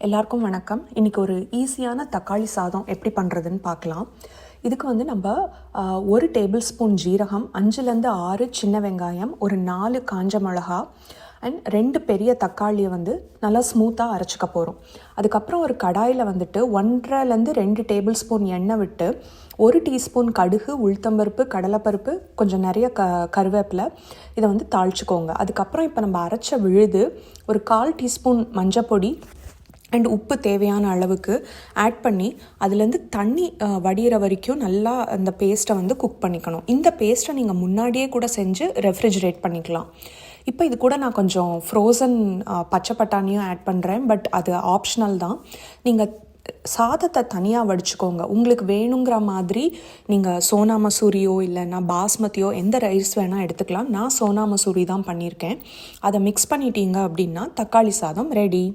எல்லாருக்கும் வணக்கம். இன்றைக்கி ஒரு ஈஸியான தக்காளி சாதம் எப்படி பண்ணுறதுன்னு பார்க்கலாம். இதுக்கு வந்து நம்ம 1 டேபிள் ஸ்பூன் ஜீரகம், 5லேருந்து 6 சின்ன வெங்காயம், ஒரு 4 காஞ்ச மிளகா அண்ட் 2 பெரிய தக்காளியை வந்து நல்லா ஸ்மூத்தாக அரைச்சிக்க போகிறோம். அதுக்கப்புறம் ஒரு கடாயில் வந்துட்டு 1.5லேருந்து 2 டேபிள் ஸ்பூன் எண்ணெய் விட்டு 1 டீஸ்பூன் கடுகு, உளுத்தம்பருப்பு, கடலைப்பருப்பு, கொஞ்சம் நிறைய கருவேப்பிலை இதை வந்து தாளிச்சுக்கோங்க. அதுக்கப்புறம் இப்போ நம்ம அரைச்ச விழுது ஒரு 1/4 டீஸ்பூன் மஞ்சப்பொடி அண்ட் உப்பு தேவையான அளவுக்கு ஆட் பண்ணி அதுலேருந்து தண்ணி வடிகிற வரைக்கும் நல்லா அந்த பேஸ்ட்டை வந்து குக் பண்ணிக்கணும். இந்த பேஸ்ட்டை நீங்கள் முன்னாடியே கூட செஞ்சு ரெஃப்ரிஜரேட் பண்ணிக்கலாம். இப்போ இது கூட நான் கொஞ்சம் ஃப்ரோசன் பச்சை பட்டாணியும் ஆட் பண்ணுறேன். பட் அது ஆப்ஷனல் தான். நீங்கள் சாதத்தை தனியாக வடிச்சுக்கோங்க. உங்களுக்கு வேணுங்கிற மாதிரி நீங்கள் சோனா மசூரியோ இல்லைன்னா பாஸ்மதியோ எந்த ரைஸ் வேணால் எடுத்துக்கலாம். நான் சோனா மசூரி தான் பண்ணியிருக்கேன். அதை மிக்ஸ் பண்ணிட்டீங்க அப்படின்னா தக்காளி சாதம் ரெடி.